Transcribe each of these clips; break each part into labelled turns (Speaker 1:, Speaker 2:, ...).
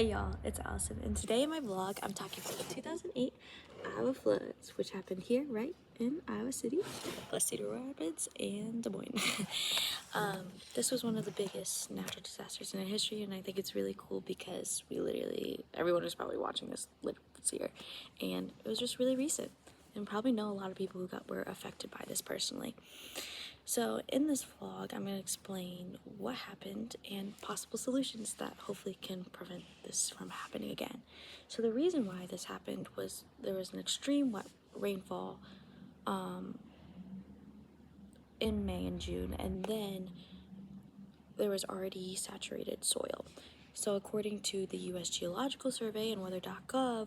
Speaker 1: Hey y'all, it's Allison, and today in my vlog I'm talking about the 2008 Iowa floods, which happened here right in Iowa City, plus Cedar Rapids and Des Moines. This was one of the biggest natural disasters in our history, and I think it's really cool because everyone is probably watching this year, and it was just really recent, and probably know a lot of people who were affected by this personally. So in this vlog, I'm going to explain what happened and possible solutions that hopefully can prevent this from happening again. So the reason why this happened was there was an extreme wet rainfall in May and June, and then there was already saturated soil. So according to the U.S. Geological Survey and weather.gov,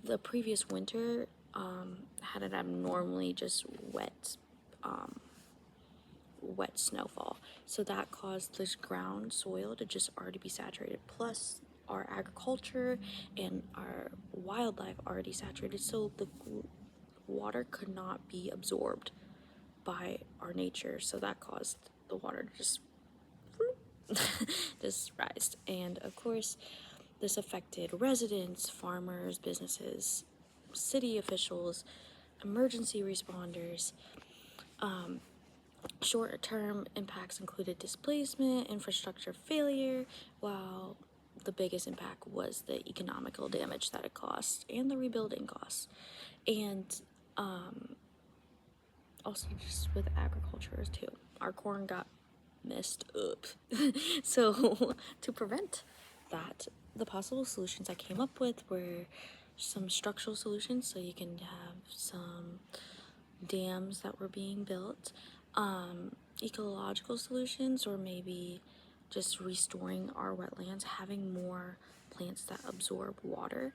Speaker 1: the previous winter had an abnormally just wet snowfall, so that caused this ground soil to just already be saturated, plus our agriculture and our wildlife already saturated, so the water could not be absorbed by our nature, so that caused the water to just rise. And of course this affected residents, farmers, businesses, city officials, emergency responders. Short-term impacts included displacement, infrastructure failure, while the biggest impact was the economical damage that it caused and the rebuilding costs. And also just with agriculture too. Our corn got messed up. So to prevent that, the possible solutions I came up with were some structural solutions, so you can have some dams that were being built, ecological solutions, or maybe just restoring our wetlands, having more plants that absorb water,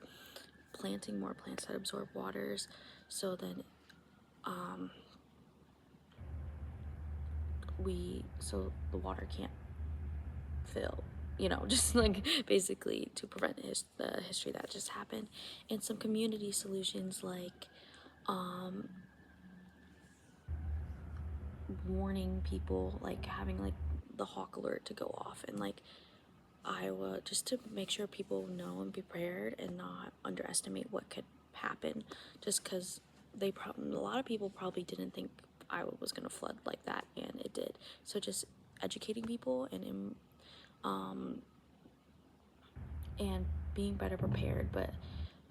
Speaker 1: planting more plants that absorb waters, so then so the water can't fill, just like basically to prevent the history that just happened. And some community solutions like warning people, like having like the hawk alert to go off in like Iowa, just to make sure people know and be prepared and not underestimate what could happen, just because a lot of people probably didn't think Iowa was going to flood like that, and it did. So just educating people and being better prepared. But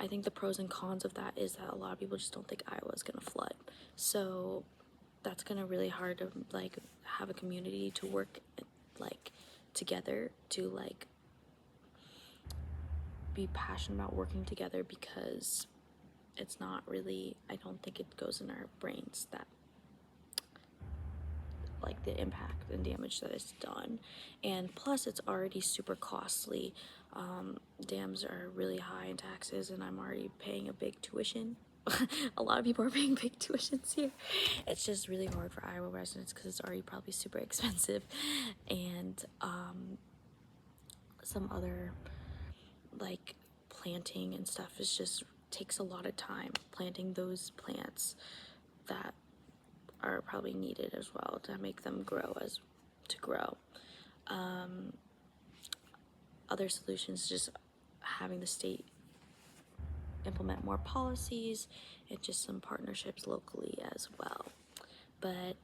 Speaker 1: I think the pros and cons of that is that a lot of people just don't think Iowa is going to flood, so that's gonna really hard to like have a community to work like together to like be passionate about working together, because it's not really, I don't think it goes in our brains that like the impact and damage that it's done. And plus it's already super costly. Dams are really high in taxes, and I'm already paying a big tuition. A lot of people are paying big tuitions here. It's just really hard for Iowa residents because it's already probably super expensive. And some other like planting and stuff is just takes a lot of time, planting those plants that are probably needed as well to make them grow. Other solutions, just having the state implement more policies and just some partnerships locally as well. But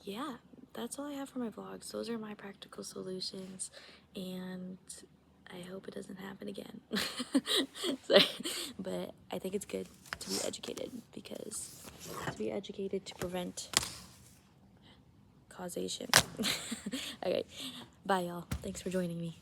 Speaker 1: yeah, that's all I have for my vlogs. Those are my practical solutions, and I hope it doesn't happen again. Sorry. But I think it's good to be educated, because to be educated to prevent causation. Okay, bye y'all. Thanks for joining me.